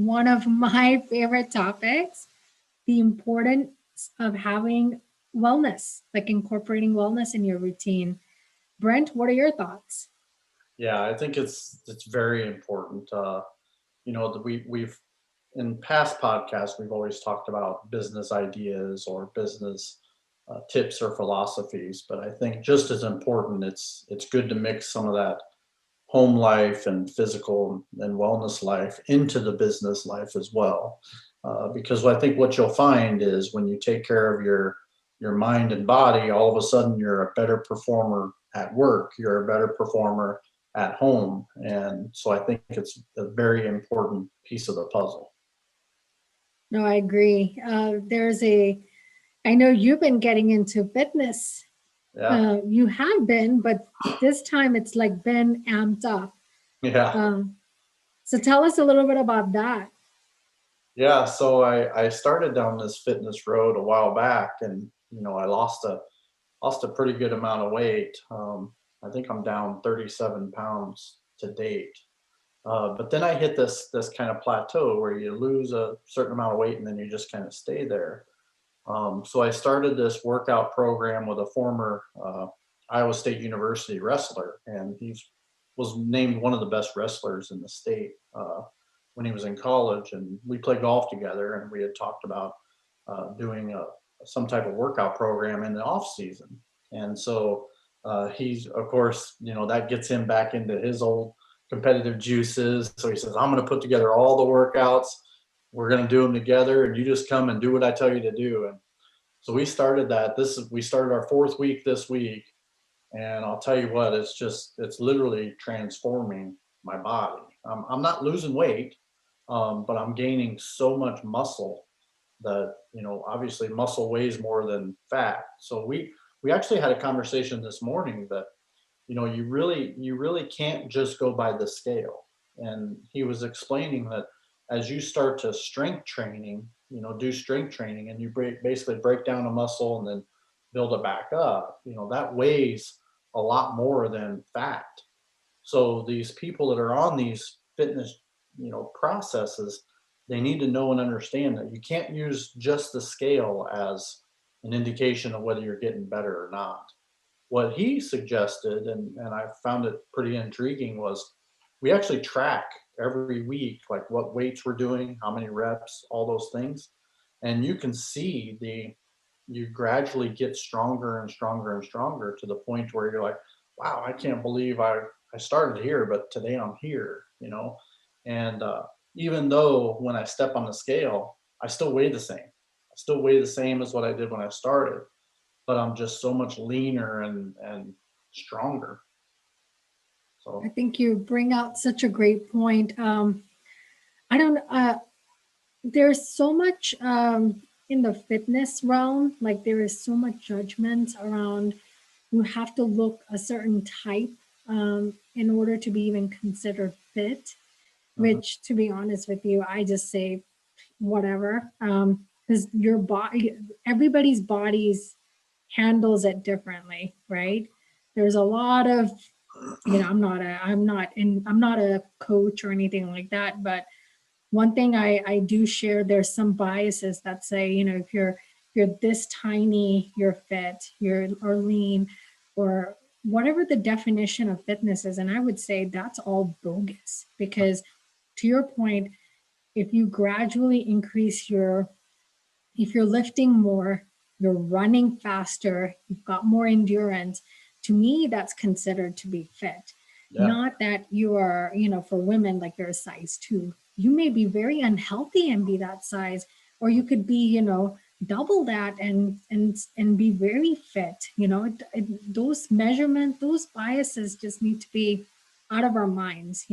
one of my favorite topics, the importance of having wellness, like incorporating wellness in your routine. Brent, what are your thoughts? Yeah, I think it's very important. We've in past podcasts we've always talked about business ideas or business tips or philosophies, but I think just as important, it's good to mix some of that home life and physical and wellness life into the business life as well. Because I think what you'll find is when you take care of your mind and body, all of a sudden you're a better performer at work, you're a better performer at home. And so I think it's a very important piece of the puzzle. No, I agree. I know you've been getting into fitness. Yeah. You have been, but this time it's like been amped up. Yeah. Um, so tell us a little bit about that. Yeah. So I started down this fitness road a while back, and I lost a pretty good amount of weight. I think I'm down 37 pounds to date. But then I hit this kind of plateau where you lose a certain amount of weight and then you just kind of stay there. So I started this workout program with a former Iowa State University wrestler, and he was named one of the best wrestlers in the state when he was in college. And we played golf together, and we had talked about doing some type of workout program in the off season. And so he's, of course, that gets him back into his old competitive juices. So he says, I'm going to put together all the workouts. We're going to do them together, and you just come and do what I tell you to do. And so we started that. We started our fourth week this week, and I'll tell you what, it's literally transforming my body. I'm not losing weight, but I'm gaining so much muscle that obviously muscle weighs more than fat. So we actually had a conversation this morning that you really can't just go by the scale. And he was explaining that as you start to strength training, do strength training, and you basically break down a muscle and then build it back up, that weighs a lot more than fat. So these people that are on these fitness, processes, they need to know and understand that you can't use just the scale as an indication of whether you're getting better or not. What he suggested, and I found it pretty intriguing, was we actually track every week, like what weights we're doing, how many reps, all those things. And you can see you gradually get stronger and stronger and stronger to the point where you're like, wow, I can't believe I started here, but today I'm here. And even though when I step on the scale, I still weigh the same. I still weigh the same as what I did when I started, but I'm just so much leaner and stronger. I So think you bring out such a great point. I don't, there's so much in the fitness realm, like there is so much judgment around you have to look a certain type in order to be even considered fit, mhm, which to be honest with you, I just say whatever. Because your body, everybody's bodies handles it differently, right? There's a lot of, I'm not a coach or anything like that, but one thing I do share, there's some biases that say, if you're this tiny, you're fit, you're or lean, or whatever the definition of fitness is. And I would say that's all bogus because to your point, if you gradually increase if you're lifting more, you're running faster, you've got more endurance, to me, that's considered to be fit. yeah, Not that you are, for women, like you're a size two. You may be very unhealthy and be that size, or you could be, double that and be very fit. Those measurements, those biases just need to be out of our minds.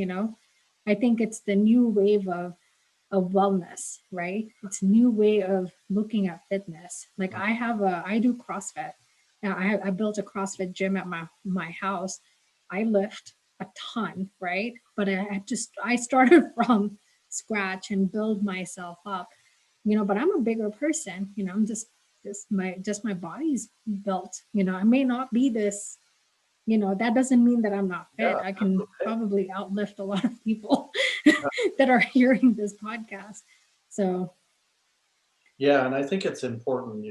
I think it's the new wave of wellness, right? It's a new way of looking at fitness. Like I do CrossFit. Now I built a CrossFit gym at my house. I lift a ton, right? But I started from scratch and build myself up, but I'm a bigger person, I'm just my body's built, I may not be this that doesn't mean that I'm not fit. Yeah, I that's can okay. probably outlift a lot of people that are hearing this podcast. So, Yeah, and I think it's important,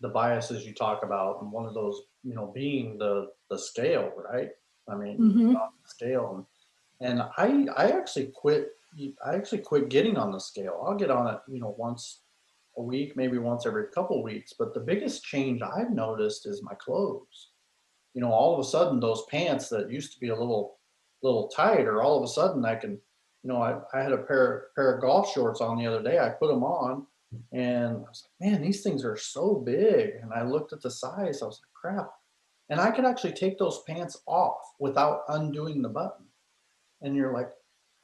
the biases you talk about, and one of those, being the scale, right? I mean, you get mhm. on the scale, and I actually quit getting on the scale. I'll get on it, once a week, maybe once every couple weeks. But the biggest change I've noticed is my clothes. All of a sudden those pants that used to be a little tighter, all of a sudden I can, I had a pair of golf shorts on the other day. I put them on and I was like, man, these things are so big. And I looked at the size, I was like, crap. And I could actually take those pants off without undoing the button. And you're like,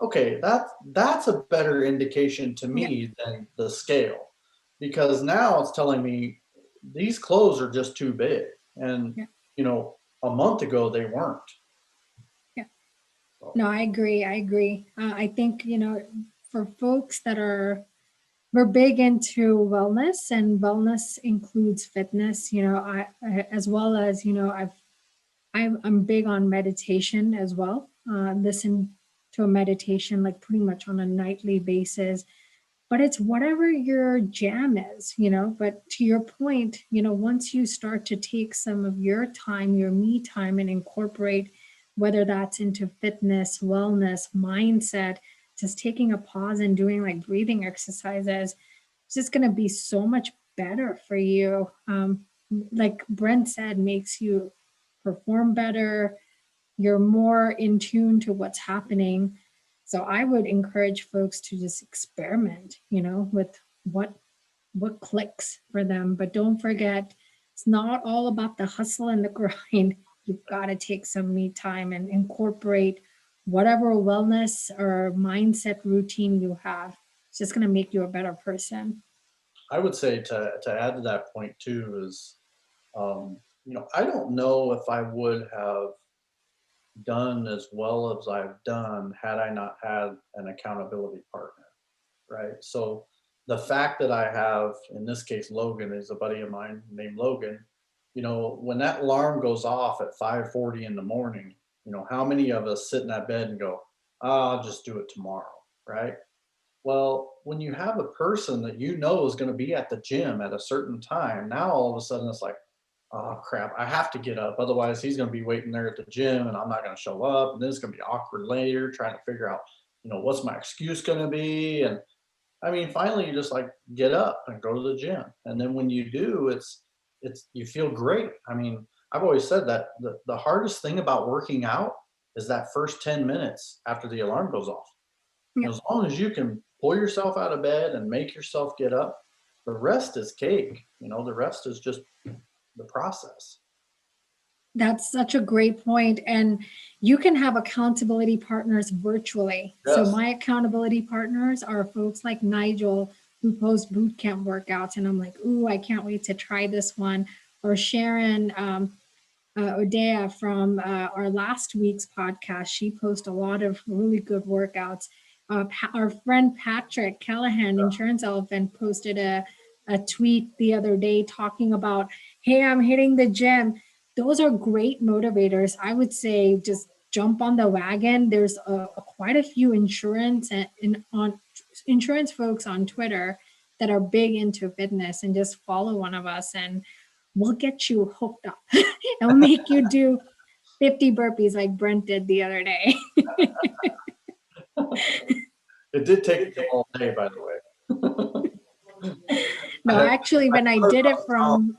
okay, that's a better indication to Yeah, me than the scale, because now it's telling me these clothes are just too big. And yeah, a month ago they weren't. yeah. So No, I agree. I agree. I think, for folks that we're big into wellness, and wellness includes fitness, as well as, I'm big on meditation as well. Listen to a meditation like pretty much on a nightly basis, but it's whatever your jam is, But to your point, once you start to take some of your time, your me time, and incorporate, whether that's into fitness, wellness, mindset, just taking a pause and doing like breathing exercises, it's just going to be so much better for you. Like Brent said, makes you perform better, you're more in tune to what's happening. So I would encourage folks to just experiment, with what what clicks for them. But don't forget, it's not all about the hustle and the grind. You've got to take some me time and incorporate whatever wellness or mindset routine you have. It's just going to make you a better person. I would say to add to that point too is, I don't know if I would have done as well as I've done had I not had an accountability partner, right? So the fact that I have, in this case, Logan is a buddy of mine named Logan. When that alarm goes off at 5:40 in the morning, how many of us sit in that bed and go, "Ah, I'll just do it tomorrow," right? Well, when you have a person that is going to be at the gym at a certain time, now all of a sudden it's like, oh crap, I have to get up. Otherwise, he's going to be waiting there at the gym and I'm not going to show up. And then it's going to be awkward later trying to figure out, what's my excuse going to be. And I mean, finally, you just like get up and go to the gym. And then when you do, you feel great. I mean, I've always said that the hardest thing about working out is that first 10 minutes after the alarm goes off. Yeah. As long as you can pull yourself out of bed and make yourself get up, the rest is cake. The rest is just the process. That's such a great point. And you can have accountability partners virtually. So, Yes. my accountability partners are folks like Nigel, who post boot camp workouts. And I'm like, ooh, I can't wait to try this one. Or Sharon Odea from our last week's podcast. She posts a lot of really good workouts. Our friend Patrick Callahan, Insurance Elephant, posted a tweet the other day talking about, hey, I'm hitting the gym. Those are great motivators. I would say just jump on the wagon. There's quite a few insurance folks on Twitter that are big into fitness, and just follow one of us and we'll get you hooked up. I'll make you do 50 burpees like Brent did the other day. It did take me all day, by the way. No, I, actually, I when I started did it off strong. from,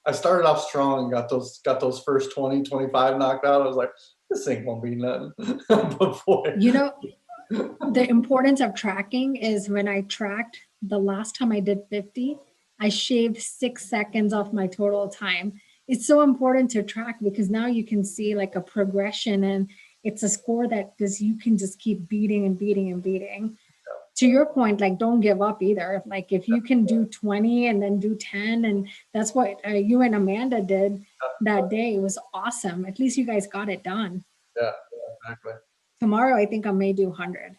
I started off strong and got those first 20, 25 knocked out. I was like, this ain't gonna be nothing. Before. you know, the importance of tracking is when I tracked the last time I did 50, I shaved 6 seconds off my total time. It's so important to track because now you can see like a progression, and it's a score that just you can just keep beating and beating and beating. To your point, like don't give up either. Like if you can do 20 and then do 10, and that's what you and Amanda did that day. It was awesome. At least you guys got it done. Yeah, exactly. Tomorrow, I think I may do 100,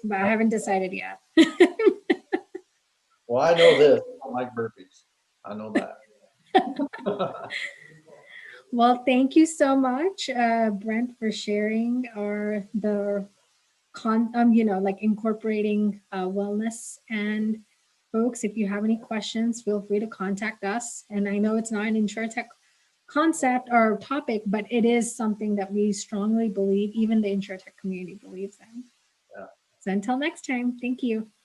but I haven't decided yet. Well, I know this. I don't like burpees. I know that. Well, thank you so much, Brent, for sharing like incorporating wellness. And folks, if you have any questions, feel free to contact us. And I know it's not an insurtech concept or topic, but it is something that we strongly believe, even the insurtech community believes in. Yeah. So until next time, thank you.